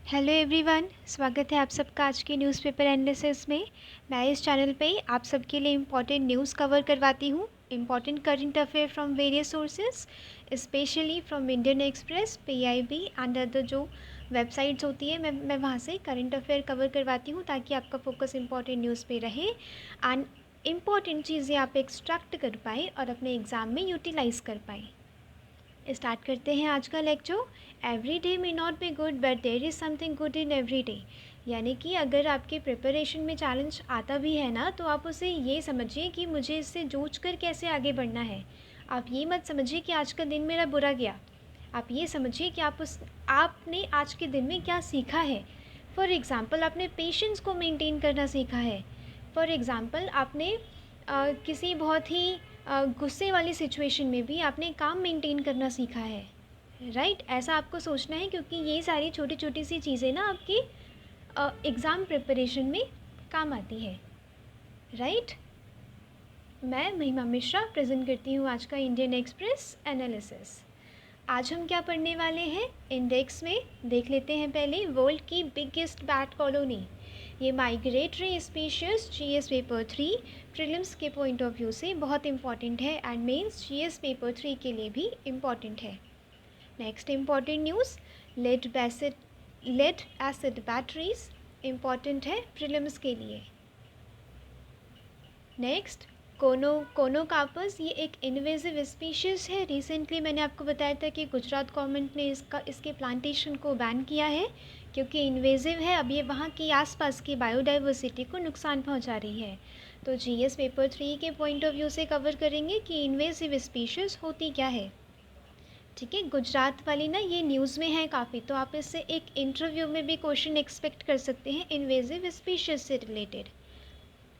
Hello everyone, स्वागत है आप सबका आज की न्यूज़पेपर एनालिसिस में। मैं इस चैनल पे आप सबके लिए इम्पॉर्टेंट न्यूज़ कवर करवाती हूँ, important current affair from various sources, specially from Indian express, PIB and other जो वेबसाइट्स होती है मैं वहाँ से करंट अफेयर कवर करवाती हूँ ताकि आपका फोकस इम्पॉर्टेंट न्यूज़ पे रहे एंड इम्पॉर्टेंट चीज़ें आप एक्सट्रैक्ट कर पाएँ और अपने एग्ज़ाम में यूटिलाइज़ कर पाएँ। स्टार्ट करते हैं आज का lecture. Every day may not be good but there is something good in every day. यानी कि अगर आपके प्रिपरेशन में चैलेंज आता भी है ना, तो आप उसे ये समझिए कि मुझे इससे जूझ कर कैसे आगे बढ़ना है। आप ये मत समझिए कि आज का दिन मेरा बुरा गया। आप ये समझिए कि आपने आज के दिन में क्या सीखा है। फॉर एग्ज़ाम्पल, आपने पेशेंस को मेंटेन करना सीखा है। फॉर एग्ज़ाम्पल, आपने किसी बहुत ही गुस्से वाली सिचुएशन में भी आपने काम मेंटेन करना सीखा है। राइट, ऐसा आपको सोचना है क्योंकि ये सारी छोटी छोटी सी चीज़ें ना आपकी एग्ज़ाम प्रिपरेशन में काम आती है। राइट, मैं महिमा मिश्रा प्रेजेंट करती हूँ आज का इंडियन एक्सप्रेस एनालिसिस। आज हम क्या पढ़ने वाले हैं? इंडेक्स में देख लेते हैं पहले वर्ल्ड की बिगेस्ट बैट कॉलोनी। ये migratory species GS paper 3 prelims के पॉइंट ऑफ व्यू से बहुत इंपॉर्टेंट है एंड मेंस जीएस पेपर 3 के लिए भी इम्पॉर्टेंट है। Next important news, lead acid batteries important है प्रीलिम्स के लिए। नेक्स्ट, कोनोकार्पस, ये एक इन्वेजिव स्पीशीज़ है। रिसेंटली मैंने आपको बताया था कि गुजरात गवर्नमेंट ने इसके प्लांटेशन को बैन किया है क्योंकि इन्वेजिव है। अब ये वहाँ की आसपास की बायोडाइवर्सिटी को नुकसान पहुँचा रही है। तो जीएस पेपर 3 के पॉइंट ऑफ व्यू से कवर करेंगे कि इन्वेजिव स्पीशीज़ होती क्या है। ठीक है, गुजरात वाली ना ये न्यूज़ में है काफ़ी, तो आप इससे एक इंटरव्यू में भी क्वेश्चन एक्सपेक्ट कर सकते हैं इन्वेजिव स्पीशीज़ से रिलेटेड।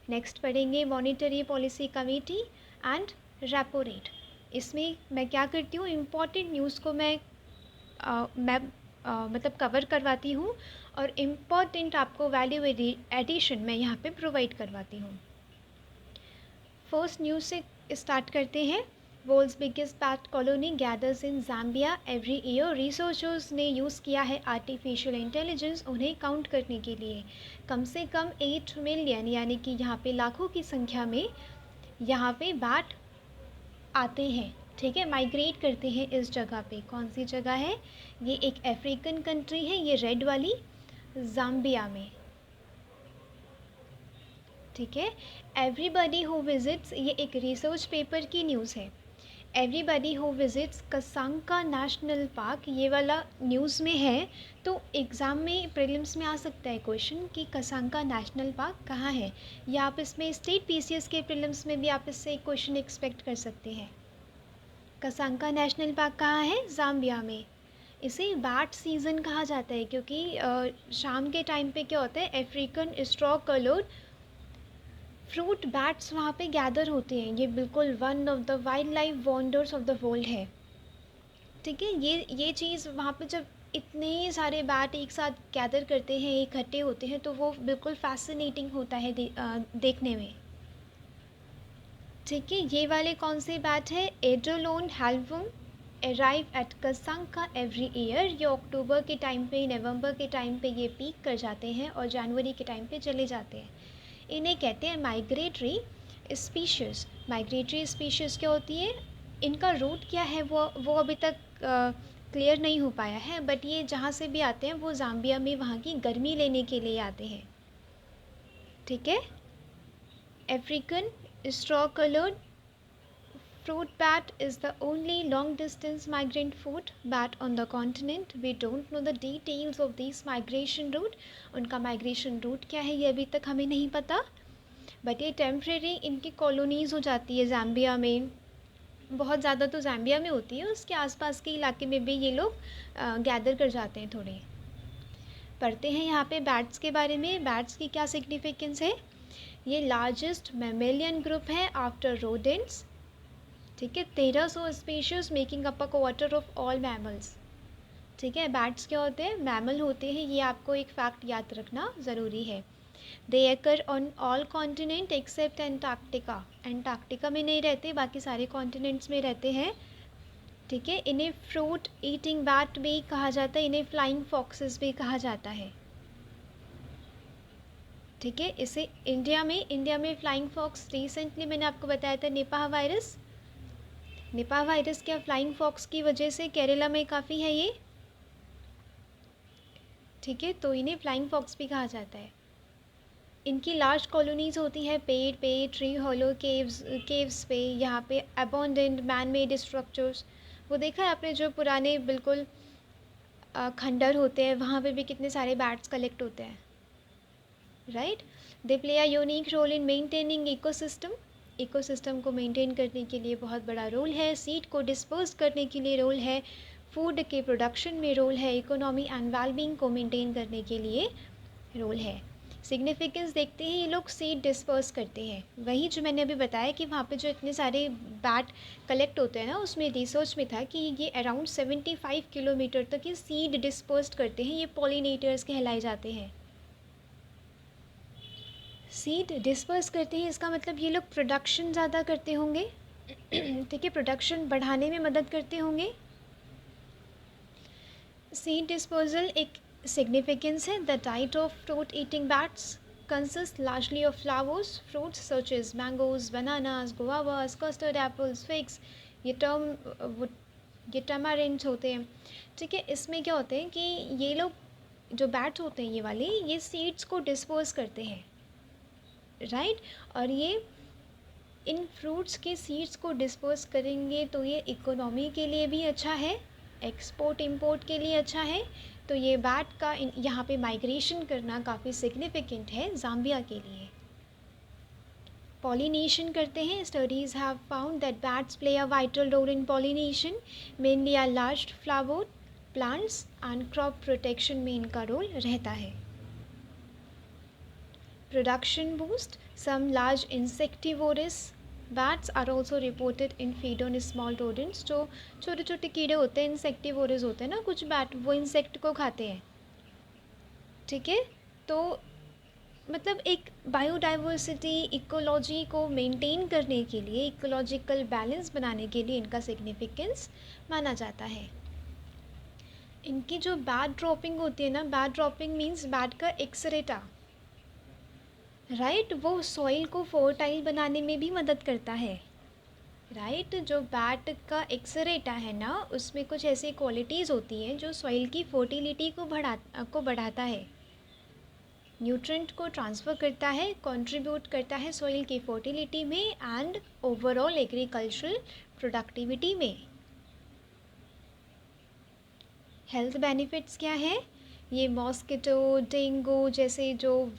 नेक्स्ट पढ़ेंगे monetary policy committee and repo rate. इसमें मैं क्या करती हूँ, इम्पॉर्टेंट न्यूज़ को मैं मतलब कवर करवाती हूँ और इम्पॉर्टेंट आपको वैल्यू एडिशन मैं यहाँ पे प्रोवाइड करवाती हूँ। फर्स्ट न्यूज़ से स्टार्ट करते हैं। World's biggest bat colony gathers in Zambia every year. Researchers ने यूज़ किया है आर्टिफिशियल इंटेलिजेंस उन्हें काउंट करने के लिए। कम से कम 8 मिलियन यानी कि यहाँ पे लाखों की संख्या में यहाँ पे बैट आते हैं। ठीक है, माइग्रेट करते हैं इस जगह पे। कौन सी जगह है? ये एक अफ्रीकन कंट्री है, ये रेड वाली, ज़ाम्बिया में। ठीक है, एवरीबडी हु विजिट्स, ये एक रिसर्च पेपर की न्यूज़ है। Everybody who visits Kasanka National Park, ये वाला न्यूज़ में है। तो एग्ज़ाम में प्रीलिम्स में आ सकता है क्वेश्चन कि कसांका नेशनल पार्क कहाँ है, या आप इसमें स्टेट पीसीएस के प्रीलिम्स में भी आप इससे एक क्वेश्चन एक्सपेक्ट कर सकते हैं। कसांका नेशनल पार्क कहाँ है? ज़ाम्बिया में। इसे बैट सीज़न कहा जाता है क्योंकि शाम के टाइम पे क्या होता है, African straw coloured fruit bats वहाँ पे गैदर होते हैं। ये बिल्कुल one of the wild life wonders of the world है। ठीक है, ये चीज़ वहाँ पे जब इतने सारे बैट एक साथ गैदर करते हैं, इकट्ठे होते हैं, तो वो बिल्कुल फैसिनेटिंग होता है देखने में। ठीक है, ये वाले कौन से बैट है? एड्रोलोन हेल्वम अराइव एट कसांका एवरी ईयर। ये अक्टूबर के टाइम पे, नवंबर के टाइम पे ये पीक कर जाते हैं और जनवरी के टाइम पे चले जाते हैं। इन्हें कहते हैं माइग्रेटरी स्पीशीज़। माइग्रेटरी स्पीशीज़ क्या होती है, इनका रूट क्या है वो अभी तक क्लियर नहीं हो पाया है, बट ये जहाँ से भी आते हैं वो ज़ाम्बिया में वहाँ की गर्मी लेने के लिए आते हैं। ठीक है, African straw coloured fruit bat is the only long distance migrant fruit bat on the continent. We don't know the details of this migration route. उनका migration route क्या है ये अभी तक हमें नहीं पता, बट ये टेम्प्रेरी इनकी कॉलोनीज़ हो जाती है ज़ाम्बिया में। बहुत ज़्यादा तो ज़ाम्बिया में होती है, उसके आसपास के इलाके में भी ये लोग गैदर कर जाते हैं थोड़े। पढ़ते हैं यहाँ पे बैट्स के बारे में। बैट्स की क्या सिग्निफिकेंस है? ये लार्जेस्ट मैमेलियन ग्रुप है आफ्टर रोडेंट्स। ठीक है, 1300 species making up a quarter of all mammals. ठीक है, बैट्स क्या होते हैं? मैमल होते हैं, ये आपको एक फैक्ट याद रखना ज़रूरी है। They occur on all continent except Antarctica. Antarctica में नहीं रहते, बाकी सारे कॉन्टिनेंट्स में रहते हैं। ठीक है, इन्हें फ्रूट ईटिंग बैट भी कहा जाता है, इन्हें फ्लाइंग फॉक्सेस भी कहा जाता है। ठीक है, इसे इंडिया में फ्लाइंग फॉक्स रिसेंटली मैंने आपको बताया था निपाह वायरस क्या फ्लाइंग फॉक्स की वजह से केरला में काफ़ी है ये। ठीक है, तो इन्हें फ्लाइंग फॉक्स भी कहा जाता है। इनकी लार्ज कॉलोनीज़ होती हैं पेड़ पे, ट्री हॉलो, केव्स पे, यहाँ पे अबॉन्डेंट मैन मेड स्ट्रक्चर्स। वो देखा है आपने जो पुराने बिल्कुल खंडर होते हैं, वहाँ पे भी कितने सारे बैट्स कलेक्ट होते हैं, right. They play a unique role in maintaining ecosystem को मेंटेन करने के लिए बहुत बड़ा रोल है, सीड को डिस्पर्स करने के लिए रोल है, फूड के प्रोडक्शन में रोल है, इकोनॉमी एंड वेलबींग को मेंटेन करने के लिए रोल है। सिग्निफिकेंस देखते ही ये लोग सीड डिस्पर्स करते हैं। वही जो मैंने अभी बताया कि वहाँ पे जो इतने सारे बैट कलेक्ट होते हैं ना, उसमें रिसर्च में था कि ये अराउंड 75 किलोमीटर तक ये सीड डिस्पर्स करते हैं, ये पॉलिनेटर्स कहलाए जाते हैं। सीड डिस्पर्स करते हैं इसका मतलब ये लोग प्रोडक्शन ज़्यादा करते होंगे। ठीक है, प्रोडक्शन बढ़ाने में मदद करते होंगे। सीड डिस्पोजल एक सिग्निफिकेंस है। The diet of fruit eating bats consists largely of flowers, fruits such as mangoes, bananas, guavas, custard apples, figs, ये टर्म ये टमारिंड्स होते हैं। ठीक है, इसमें क्या होते हैं कि ये लोग जो बैट्स होते हैं ये वाले, ये सीड्स को डिस्पोज करते हैं, राइट। और ये इन फ्रूट्स के सीड्स को डिस्पोज करेंगे तो ये इकोनॉमी के लिए भी अच्छा है, एक्सपोर्ट इंपोर्ट के लिए अच्छा है। तो ये बैट का यहाँ पे माइग्रेशन करना काफ़ी सिग्निफिकेंट है ज़ाम्बिया के लिए। पॉलिनेशन करते हैं। Studies have found that bats play a vital role in pollination, mainly are large flower plants and crop protection में इनका रोल रहता है। Production boost. Some large insectivorous bats are also reported in feed on small rodents. जो छोटे छोटे कीड़े होते हैं, इंसेक्टिवोरस होते हैं ना कुछ बैट, वो इंसेक्ट को खाते हैं। ठीक है, तो मतलब एक बायोडाइवर्सिटी इकोलॉजी को मेंटेन करने के लिए, इकोलॉजिकल बैलेंस बनाने के लिए इनका सिग्निफिकेंस माना जाता है। इनकी जो बैट ड्रॉपिंग होती है ना, बैट ड्रॉपिंग मीन्स बैट का एक्सरेटा, राइट, वो सॉइल को फर्टाइल बनाने में भी मदद करता है, राइट। जो बैट का एक्सरेटा है ना, उसमें कुछ ऐसी क्वालिटीज़ होती हैं जो सॉइल की फर्टिलिटी को बढ़ाता है, न्यूट्रेंट को ट्रांसफ़र करता है, कंट्रीब्यूट करता है सॉइल की फर्टिलिटी में एंड ओवरऑल एग्रीकल्चरल प्रोडक्टिविटी में। हेल्थ बेनिफिट्स क्या है? ये मॉस्किटो, डेंगू जैसे जो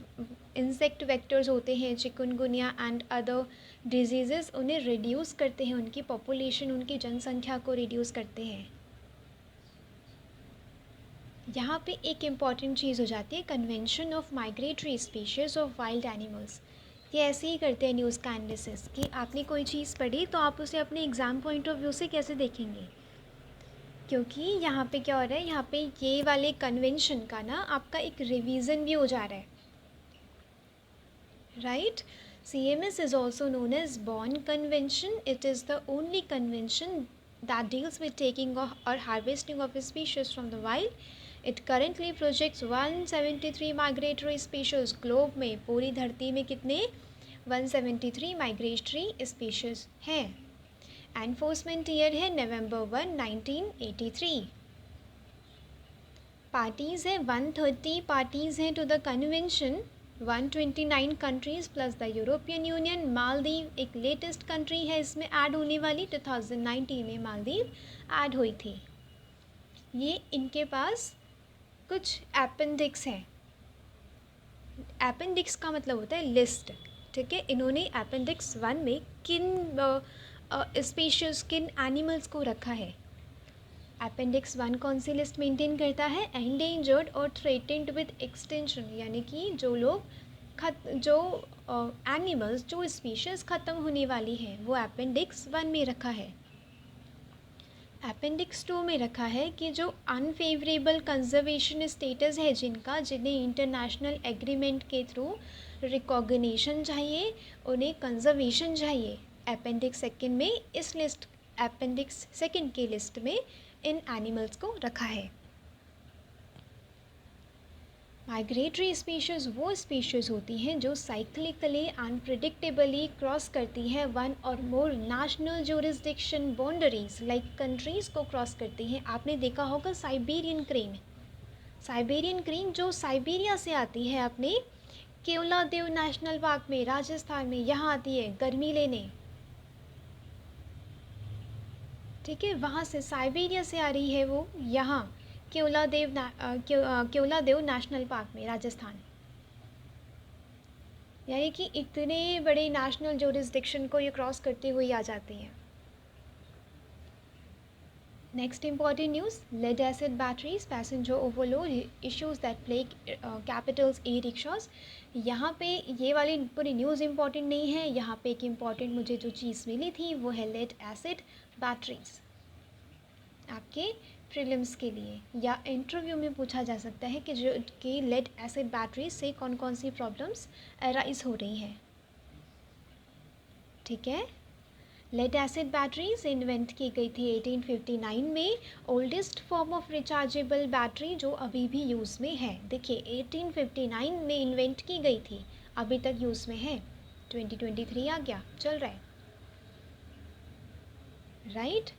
इंसेक्ट वेक्टर्स होते हैं, चिकनगुनिया एंड अदर डिजीज़ेस, उन्हें रिड्यूस करते हैं, उनकी पॉपुलेशन, उनकी जनसंख्या को रिड्यूस करते हैं। यहाँ पे एक इम्पॉर्टेंट चीज़ हो जाती है, convention of migratory species of wild animals. ये ऐसे ही करते हैं न्यूज़ का एनालिसिस कि आपने कोई चीज़ पढ़ी तो आप उसे अपने एग्ज़ाम पॉइंट ऑफ व्यू से कैसे देखेंगे, क्योंकि यहाँ पे क्या हो रहा है, यहाँ पे ये वाले कन्वेंशन का ना आपका एक रिवीजन भी हो जा रहा है, right. CMS is also known as Bonn Convention. It is the only convention that deals with taking or harvesting of species from the wild. It currently projects 173 migratory species. Globe में, पूरी धरती में कितने 173 migratory species हैं। Enforcement year है November 1, 1983। Parties है 130 parties हैं to the convention, 129 countries plus the European Union. Maldives एक लेटेस्ट कंट्री है इसमें ऐड होने वाली, 2019 में मालदीव ऐड हुई थी। ये इनके पास कुछ अपेंडिक्स हैं। अपेंडिक्स का मतलब होता है लिस्ट, ठीक है। इन्होंने अपेंडिक्स 1 में किन स्पीशीज़, किन एनिमल्स को रखा है। अपेंडिक्स 1 कौन सी लिस्ट मेंटेन करता है? एंडेंजर्ड और थ्रेटेंड विद एक्सटेंशन, यानी कि जो लोग एनिमल्स, जो स्पीशीज़ ख़त्म होने वाली हैं, वो अपेंडिक्स 1 में रखा है। अपेंडिक्स 2 में रखा है कि जो अनफेवरेबल कंजर्वेशन स्टेटस है जिन्हें इंटरनेशनल एग्रीमेंट के थ्रू रिकॉग्निशन चाहिए, उन्हें कंजर्वेशन चाहिए, अपेंडिक्स 2 में इस लिस्ट अपेंडिक्स सेकंड की लिस्ट में इन एनिमल्स को रखा है। माइग्रेटरी स्पीशीज़ वो स्पीशीज़ होती हैं जो साइक्लिकली अनप्रिडिक्टेबली क्रॉस करती हैं one or more national jurisdiction boundaries like countries को क्रॉस करती हैं। आपने देखा होगा साइबेरियन क्रेन जो साइबेरिया से आती है अपने केवलादेव नेशनल पार्क में राजस्थान में यहाँ आती है गर्मी लेने, ठीक है, वहाँ से साइबेरिया से आ रही है वो यहाँ केवलादेव नेशनल पार्क में राजस्थान, यानी कि इतने बड़े नेशनल ज्यूरिसडिक्शन को ये क्रॉस करते हुए आ जाती हैं। Next important news, lead acid batteries passenger overload issues that plague capitals e rickshaws. यहाँ पे ये वाली पूरी न्यूज़ इम्पॉर्टेंट नहीं है, यहाँ पे एक इम्पॉर्टेंट मुझे जो चीज़ मिली थी वो है लेड एसिड बैटरीज। आपके प्रीलिम्स के लिए या इंटरव्यू में पूछा जा सकता है कि लेड एसिड बैटरीज से कौन कौन सी प्रॉब्लम्स अराइज हो रही हैं, ठीक है। लेड एसिड बैटरीज इन्वेंट की गई थी 1859 में, oldest form of rechargeable battery जो अभी भी यूज़ में है। देखिए 1859 में इन्वेंट की गई थी, अभी तक यूज़ में है, 2023 आ गया, चल रहा है, right.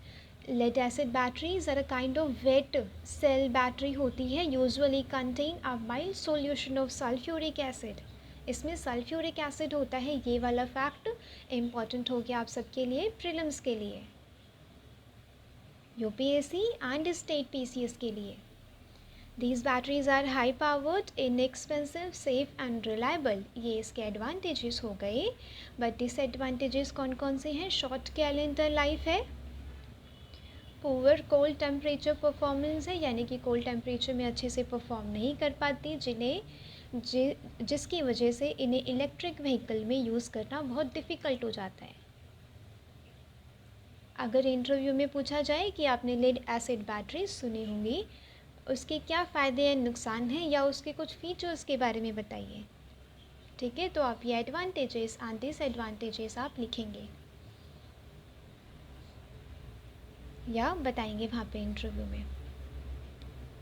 Lead acid batteries are a kind of wet cell battery होती है, usually contain a mild solution of sulphuric acid. इसमें सल्फ्यूरिक एसिड होता है, ये वाला फैक्ट इम्पॉर्टेंट हो गया आप सबके लिए प्रीलिम्स के लिए, यूपीएससी एंड स्टेट पीसीएस के लिए। These batteries are high powered, inexpensive, safe and reliable, ये इसके एडवांटेजेस हो गए। बट डिसएडवांटेजेस कौन कौन से हैं, शॉर्ट कैलेंडर लाइफ है, पुअर कोल्ड टेम्परेचर परफॉर्मेंस है, यानी कि कोल्ड टेम्परेचर में अच्छे से परफॉर्म नहीं कर पाती, जिसकी वजह से इन्हें इलेक्ट्रिक व्हीकल में यूज़ करना बहुत डिफ़िकल्ट हो जाता है। अगर इंटरव्यू में पूछा जाए कि आपने लेड एसिड बैटरी सुनी होंगी, उसके क्या फ़ायदे हैं नुकसान हैं या उसके कुछ फीचर्स के बारे में बताइए, ठीक है, तो आप ये एडवांटेजेस एंड डिसएडवांटेजेस आप लिखेंगे या बताएंगे वहाँ पे इंटरव्यू में।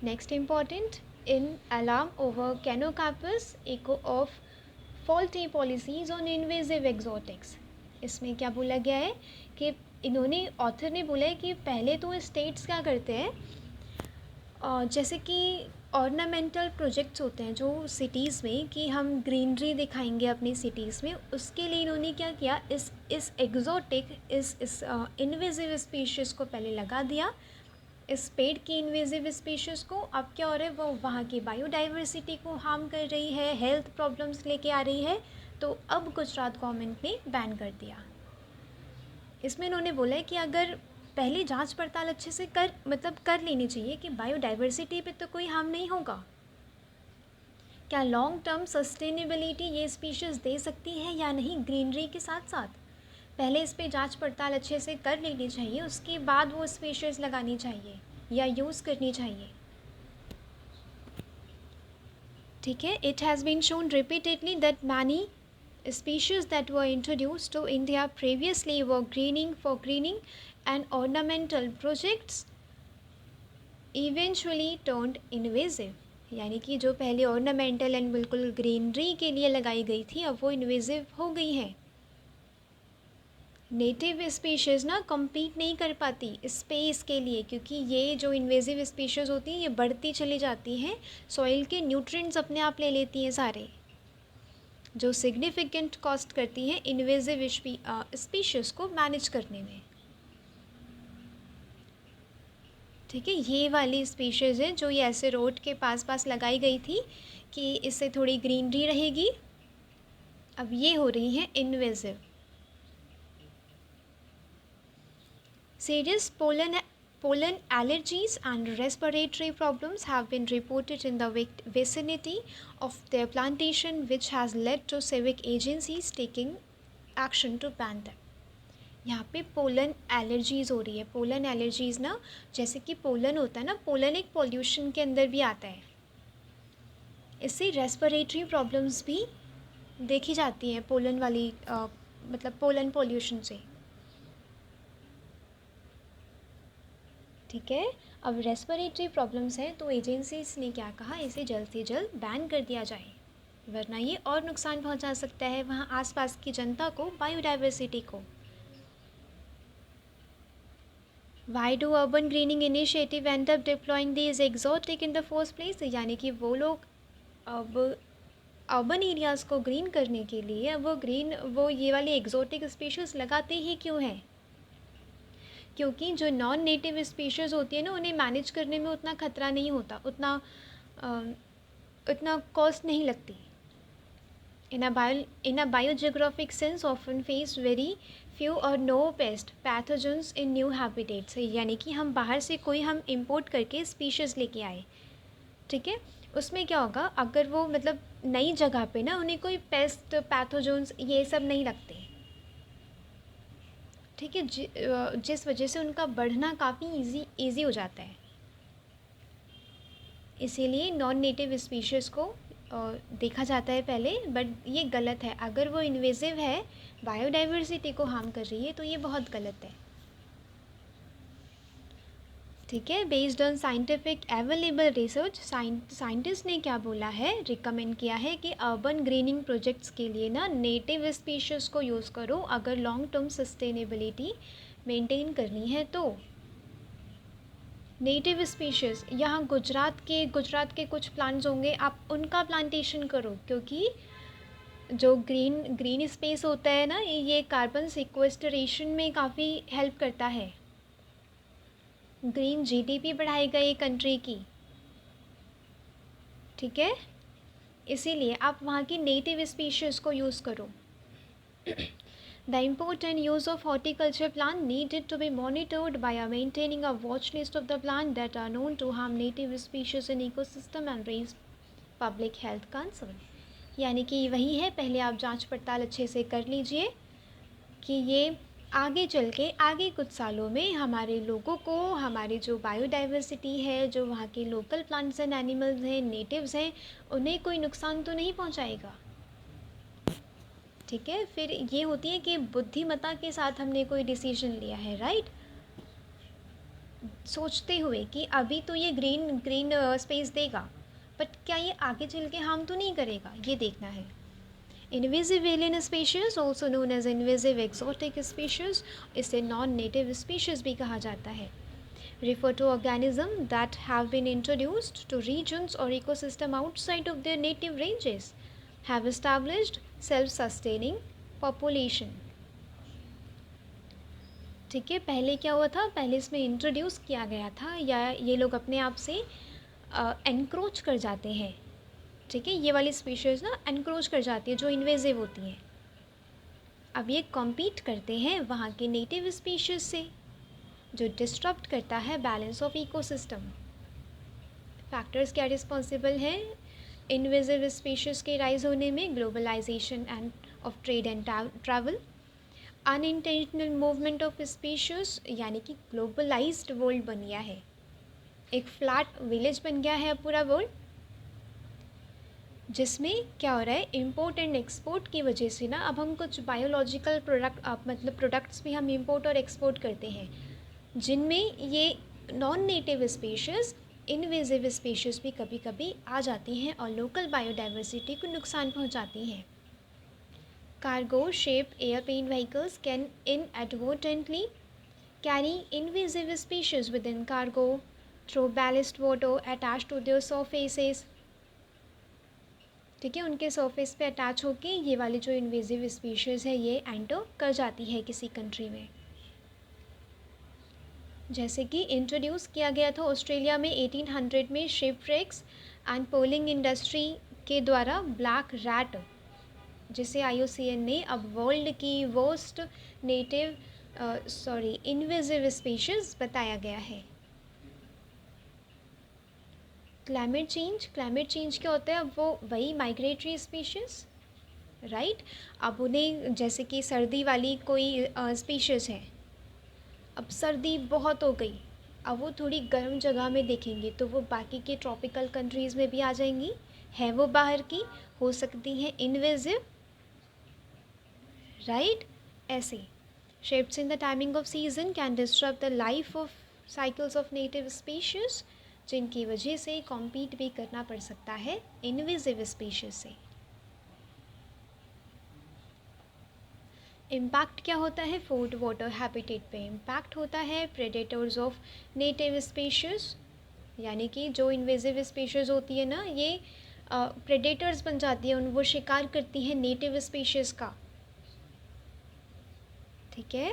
Next important, in alarm over conocarpus echo of faulty policies on invasive exotics. इसमें क्या बोला गया है कि इन्होंने ऑथर ने बोला है कि पहले तो स्टेट्स क्या करते हैं, जैसे कि ऑर्नामेंटल प्रोजेक्ट्स होते हैं जो सिटीज़ में कि हम ग्रीनरी दिखाएंगे अपनी सिटीज़ में, उसके लिए इन्होंने क्या किया, इस एग्जोटिक इस इन्वेजिव स्पीशीज़ को पहले लगा दिया, इस पेड़ की इन्वेजिव स्पीशीज़ को। अब क्या हो रहा है, वो वहाँ की बायोडाइवर्सिटी को हार्म कर रही है, हेल्थ प्रॉब्लम्स लेके आ रही है, तो अब गुजरात गवर्नमेंट ने बैन कर दिया। इसमें इन्होंने बोला है कि अगर पहले जांच पड़ताल अच्छे से कर लेनी चाहिए कि बायोडाइवर्सिटी पे तो कोई हार्म नहीं होगा, क्या लॉन्ग टर्म सस्टेनेबिलिटी ये स्पीशीज़ दे सकती है या नहीं ग्रीनरी के साथ साथ, पहले इस पे जांच पड़ताल अच्छे से कर लेनी चाहिए, उसके बाद वो स्पीशीज़ लगानी चाहिए या यूज़ करनी चाहिए, ठीक है। It has been shown repeatedly that many species that were introduced to India previously were greening and ornamental projects eventually turned invasive, यानी कि जो पहले ornamental and बिल्कुल ग्रीनरी के लिए लगाई गई थी अब वो इन्वेजिव हो गई हैं। नेटिव स्पीशीज़ ना compete नहीं कर पाती स्पेस के लिए, क्योंकि ये जो इन्वेजिव स्पीशीज़ होती हैं ये बढ़ती चली जाती हैं, सॉइल के न्यूट्रिएंट्स अपने आप ले लेती हैं सारे, जो सिग्निफिकेंट कॉस्ट करती हैं इन्वेजिव स्पीशीज़ को मैनेज करने में, ठीक है। ये वाली स्पीशीज़ है जो ये ऐसे रोड के पास लगाई गई थी कि इससे थोड़ी ग्रीनरी रहेगी, अब ये हो रही हैं invasive. Serious pollen allergies and respiratory problems have been reported in the vicinity of their plantation, which has led to civic agencies taking action to ban them. यहाँ पे पोलन एलर्जीज़ हो रही है। पोलन एलर्जीज़ ना, जैसे कि pollen होता है ना, पोलन एक पॉल्यूशन के अंदर भी आता है, इससे रेस्पिरेटरी प्रॉब्लम्स भी देखी जाती हैं पोलन वाली मतलब पोलन पॉल्यूशन से। ठीक है। अब रेस्पिरेटरी प्रॉब्लम्स हैं तो एजेंसीज ने क्या कहा, इसे जल्द से जल्द बैन कर दिया जाए, वरना ये और नुकसान पहुंचा सकता है वहाँ आसपास की जनता को, बायोडाइवर्सिटी को। Why do urban grinning initiative and up deploying these exotic in the first place, यानी कि वो लोग अब अर्बन एरियाज़ को ग्रीन करने के लिए वो ये वाली एक्सोटिक स्पीशीज़ लगाते ही क्यों हैं? क्योंकि जो नॉन नेटिव स्पीशीज़ होती है ना, उन्हें मैनेज करने में उतना खतरा नहीं होता, उतना कॉस्ट नहीं लगती। In a biogeographic sense, often face very few or no pest pathogens in new habitats, यानी कि हम बाहर से कोई हम इंपोर्ट करके स्पीशीज़ लेके आए, ठीक है, उसमें क्या होगा, अगर वो मतलब नई जगह पे ना उन्हें कोई पेस्ट पैथोजेंस ये सब नहीं लगते, ठीक है, जिस वजह से उनका बढ़ना काफ़ी इजी हो जाता है। इसीलिए नॉन नेटिव स्पीशीज़ को देखा जाता है पहले, बट ये गलत है। अगर वो इन्वेजिव है, बायोडाइवर्सिटी को हार्म कर रही है, तो ये बहुत गलत है, ठीक है। Based on scientific available research, scientist ने क्या बोला है, रिकमेंड किया है कि अर्बन ग्रीनिंग प्रोजेक्ट्स के लिए ना नेटिव स्पीशीज़ को यूज़ करो अगर लॉन्ग टर्म सस्टेनेबिलिटी मेंटेन करनी है तो। नेटिव स्पीशीज़, यहाँ गुजरात के कुछ प्लांट्स होंगे, आप उनका प्लांटेशन करो, क्योंकि जो ग्रीन स्पेस होता है ना, ये कार्बन सिक्वेस्टरेशन में काफ़ी हेल्प करता है, ग्रीन जीडीपी बढ़ाएगा ये कंट्री की, ठीक है। इसीलिए आप वहाँ की नेटिव स्पीशीज़ को यूज़ करो। The import and use of horticulture plant needed to be monitored by maintaining a watch list of the plant that are known to harm native species in ecosystem and raise public health concern। यानी कि वही है, पहले आप जांच पड़ताल अच्छे से कर लीजिए कि ये आगे चल के आगे कुछ सालों में हमारे लोगों को, हमारी जो बायोडाइवर्सिटी है, जो वहाँ के लोकल प्लांट्स एंड एनिमल्स हैं, नेटिव्स हैं, उन्हें कोई नुकसान तो नहीं पहुँचाएगा, ठीक है। फिर ये होती है कि बुद्धिमत्ता के साथ हमने कोई डिसीजन लिया है, राइट, सोचते हुए कि अभी तो ये ग्रीन स्पेस देगा, बट क्या ये आगे चल के हार्म तो नहीं करेगा, ये देखना है। Invasive alien species, also known as invasive exotic species, इसे नॉन नेटिव स्पीशीज़ भी कहा जाता है, refer to organisms that have been introduced to regions or ecosystem outside of their native ranges, have established self-sustaining population, ठीक है। पहले क्या हुआ था, पहले इसमें इंट्रोड्यूस किया गया था, या ये लोग अपने आप से एनक्रोच कर जाते हैं, ठीक है, ये वाली स्पीशीज़ ना एनक्रोच कर जाती है जो इन्वेजिव होती हैं। अब ये कॉम्पीट करते हैं वहाँ के नेटिव स्पीशीज़ से, जो डिस्टर्ब करता है बैलेंस ऑफ इकोसिस्टम। फैक्टर्स क्या रिस्पॉन्सिबल हैं इन्वेजिव स्पीशीज़ के राइज होने में? Globalisation and of trade and travel, unintentional movement of species, यानी कि ग्लोबलाइज्ड वर्ल्ड बन गया है, एक फ्लैट विलेज बन गया है पूरा वर्ल्ड, जिसमें क्या हो रहा है, इंपोर्ट एंड एक्सपोर्ट की वजह से ना अब हम कुछ बायोलॉजिकल प्रोडक्ट्स भी हम इंपोर्ट और एक्सपोर्ट करते हैं, जिनमें ये non native species, invasive species भी कभी कभी आ जाती हैं और लोकल बायोडाइवर्सिटी को नुकसान पहुंचाती हैं। Cargo ship airplane vehicles can inadvertently carry invasive species within cargo through ballast water attached to their surfaces, ठीक है, उनके सरफेस पे अटैच होके ये वाली जो इन्वेजिव स्पीशीज़ है ये एंटर कर जाती है किसी कंट्री में। जैसे कि इंट्रोड्यूस किया गया था ऑस्ट्रेलिया में 1800 में शिपरेक्स एंड पोलिंग इंडस्ट्री के द्वारा ब्लैक रैट, जिसे IUCN ने अब वर्ल्ड की वर्स्ट इन्वेजिव स्पीशीज़ बताया गया है। क्लाइमेट चेंज क्या होता है, अब वो वही माइग्रेटरी स्पीशीज़, राइट, अब उन्हें जैसे कि सर्दी वाली कोई स्पीशीज़ है, अब सर्दी बहुत हो गई, अब वो थोड़ी गर्म जगह में देखेंगे तो वो बाकी के ट्रॉपिकल कंट्रीज़ में भी आ जाएंगी, है वो बाहर की, हो सकती हैं इन्वेजिव, राइट। ऐसे shifts in the timing off season can disturb the life of cycles of native species, जिनकी वजह से कॉम्पीट भी करना पड़ सकता है इनवेसिव स्पीशीज़ से। इम्पैक्ट क्या होता है फूड वाटर हैबिटेट पे? इम्पैक्ट होता है प्रेडेटर्स ऑफ नेटिव स्पीशीज़, यानी कि जो इन्वेजिव स्पीशीज़ होती है ना, ये प्रेडेटर्स बन जाती है, वो शिकार करती हैं नेटिव स्पीशीज़ का। ठीक है।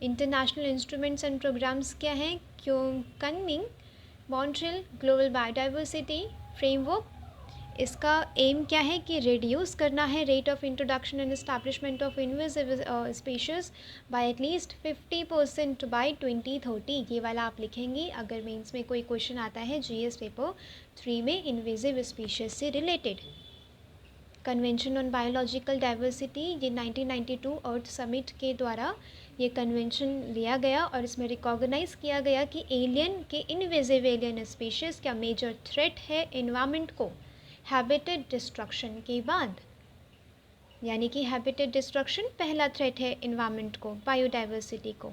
इंटरनेशनल इंस्ट्रूमेंट्स एंड प्रोग्राम्स क्या हैं? Kunming Montreal global biodiversity framework, इसका एम क्या है कि रिड्यूस करना है rate of introduction and establishment of invasive species by at least 50% by 2030। ये वाला आप लिखेंगे अगर मेंस में कोई क्वेश्चन आता है जीएस पेपर 3 में इन्वेसिव स्पीशीज़ से related. Convention on biological diversity, ये 1992 अर्थ समिट के द्वारा ये कन्वेंशन लिया गया और इसमें रिकॉग्नाइज़ किया गया कि एलियन के इन्वेसिव एलियन स्पीशीज़ का मेजर थ्रेट है एनवायरनमेंट को हैबिटेट डिस्ट्रक्शन के बाद, यानी कि हैबिटेट डिस्ट्रक्शन पहला थ्रेट है एनवायरनमेंट को, बायोडाइवर्सिटी को।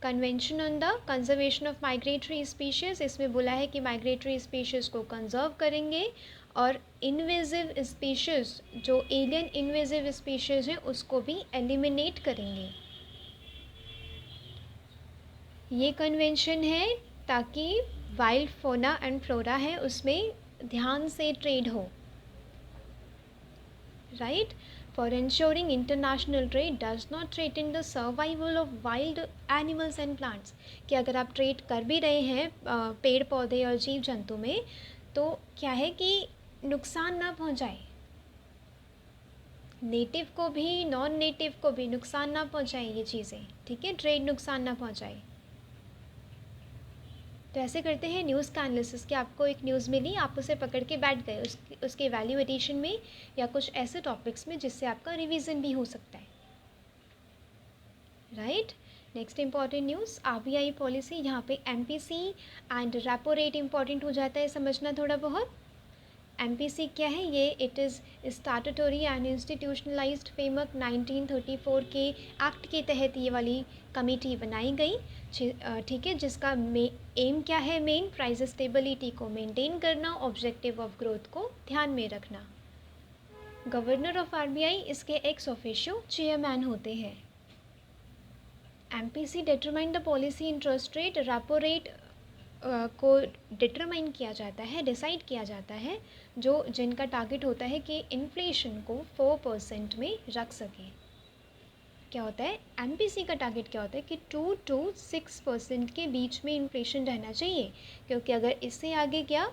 Convention on the conservation of migratory species, इसमें बोला है कि माइग्रेटरी स्पीशीज़ को कंजर्व करेंगे और इन्वेसिव स्पीशीज़, जो एलियन इन्वेसिव स्पीशीज़ हैं, उसको भी एलिमिनेट करेंगे। ये कन्वेंशन है ताकि वाइल्ड फोना एंड फ्लोरा है उसमें ध्यान से ट्रेड हो, right. For ensuring international trade does not threaten the survival of wild animals and plants, कि अगर आप ट्रेड कर भी रहे हैं पेड़ पौधे और जीव जंतु में, तो क्या है कि नुकसान ना पहुंचाए, नेटिव को भी नॉन नेटिव को भी नुकसान ना पहुंचाए ये चीज़ें, ठीक है, ट्रेड नुकसान ना पहुंचाए। तो ऐसे करते हैं न्यूज़ का एनालिसिस कि आपको एक न्यूज़ मिली, आप उसे पकड़ के बैठ गए उसके वैल्यू एडिशन में या कुछ ऐसे टॉपिक्स में जिससे आपका रिवीजन भी हो सकता है, right. Next important news, RBI policy, यहाँ पे MPC and repo rate important हो जाता है, समझना थोड़ा बहुत। एमपीसी क्या है? ये it is statutory and institutionalised framework 1934 के एक्ट के तहत ये वाली कमेटी बनाई गई, ठीक है, जिसका एम क्या है? मेन प्राइस स्टेबिलिटी को मेंटेन करना, ऑब्जेक्टिव ऑफ ग्रोथ को ध्यान में रखना। गवर्नर ऑफ आरबीआई इसके एक्स ऑफिशियो चेयरमैन होते हैं। MPC determine the policy interest rate, repo rate को डिटरमाइन किया जाता है, डिसाइड किया जाता है, जो जिनका टारगेट होता है कि इन्फ्लेशन को 4% में रख सके। क्या होता है एमपीसी का टारगेट? क्या होता है कि 2 to 6% के बीच में इन्फ्लेशन रहना चाहिए, क्योंकि अगर इससे आगे गया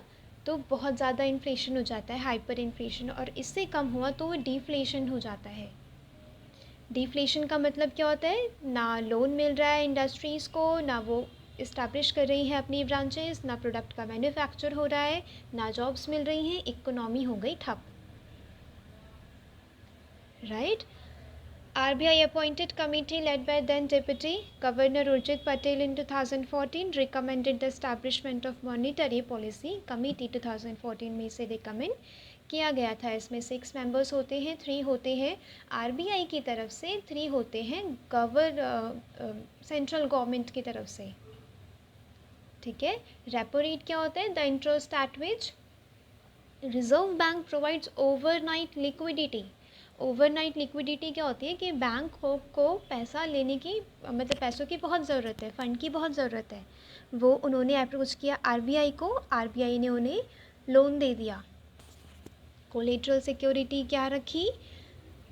तो बहुत ज़्यादा इन्फ्लेशन हो जाता है, हाइपर इन्फ्लेशन, और इससे कम हुआ तो वो डिफ्लेशन हो जाता है। डिफ्लेशन का मतलब क्या होता है? ना लोन मिल रहा है इंडस्ट्रीज़ को, ना वो इस्टेब्लिश कर रही हैं अपनी ब्रांचेस, ना प्रोडक्ट का मैन्युफैक्चर हो रहा है, ना जॉब्स मिल रही हैं, इकोनॉमी हो गई ठप, right. RBI appointed committee led by then deputy governor Urjit Patel in 2014 recommended the establishment of monetary policy committee 2014 में से रिकमेंड किया गया था। इसमें 6 मेंबर्स होते हैं, 3 होते हैं आरबीआई की तरफ से, 3 होते हैं सेंट्रल गवर्नमेंट की तरफ से, ठीक है। रेपो रेट क्या होता है? The interest eight which reserve bank provides overnight liquidity. Overnight liquidity क्या होती है कि बैंक को पैसा लेने की, मतलब पैसों की बहुत ज़रूरत है, फ़ंड की बहुत ज़रूरत है, वो उन्होंने अप्रोच किया आरबीआई को, आरबीआई ने उन्हें लोन दे दिया। कोलेटरल सिक्योरिटी क्या रखी?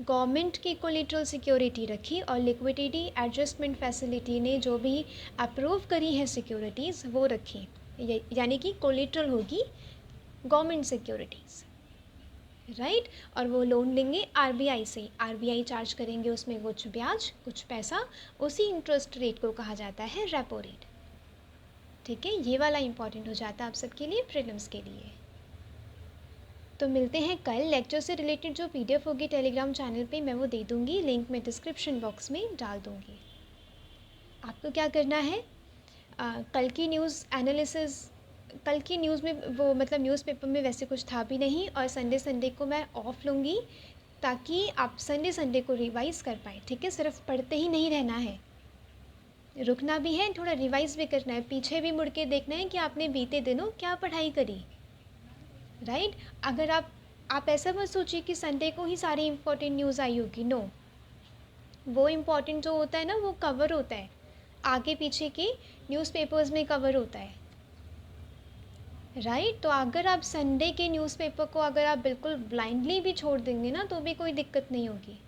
गवर्नमेंट की कोलेटरल सिक्योरिटी रखी, और लिक्विडिटी एडजस्टमेंट फैसिलिटी ने जो भी अप्रूव करी है सिक्योरिटीज़ वो रखी, यानी कि कोलेटरल होगी गवर्नमेंट सिक्योरिटीज़, राइट। और वो लोन लेंगे आरबीआई से, आरबीआई चार्ज करेंगे उसमें कुछ ब्याज, कुछ पैसा, उसी इंटरेस्ट रेट को कहा जाता है रेपो रेट, ठीक है। ये वाला इंपॉर्टेंट हो जाता है आप सबके लिए प्रीलिम्स के लिए। तो मिलते हैं कल। लेक्चर से रिलेटेड जो पीडीएफ होगी टेलीग्राम चैनल पे मैं वो दे दूँगी, लिंक मैं डिस्क्रिप्शन बॉक्स में डाल दूँगी। आपको क्या करना है, कल की न्यूज़ एनालिसिस, कल की न्यूज़ में वो मतलब न्यूज़पेपर में वैसे कुछ था भी नहीं, और संडे को मैं ऑफ लूँगी ताकि आप संडे को रिवाइज़ कर पाएँ, ठीक है। सिर्फ पढ़ते ही नहीं रहना है, रुकना भी है, थोड़ा रिवाइज़ भी करना है, पीछे भी मुड़ के देखना है कि आपने बीते दिनों क्या पढ़ाई करी, राइट। अगर आप ऐसा मत सोचिए कि संडे को ही सारी इम्पोर्टेंट न्यूज़ आई होगी, नो। वो इम्पोर्टेंट जो होता है ना, वो कवर होता है, आगे पीछे के न्यूज़पेपर्स में कवर होता है, राइट। तो अगर आप संडे के न्यूज़पेपर को अगर आप बिल्कुल ब्लाइंडली भी छोड़ देंगे ना, तो भी कोई दिक्कत नहीं होगी।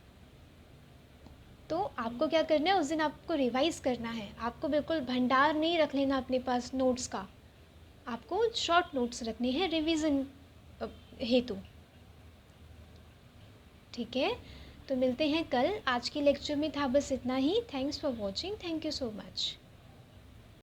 तो आपको क्या करना है, उस दिन आपको रिवाइज़ करना है, आपको बिल्कुल भंडार नहीं रख लेना अपने पास नोट्स का, आपको शॉर्ट नोट्स रखने हैं रिवीजन हेतु, ठीक है। तो मिलते हैं कल, आज की लेक्चर में था बस इतना ही। Thanks for watching, thank you so much.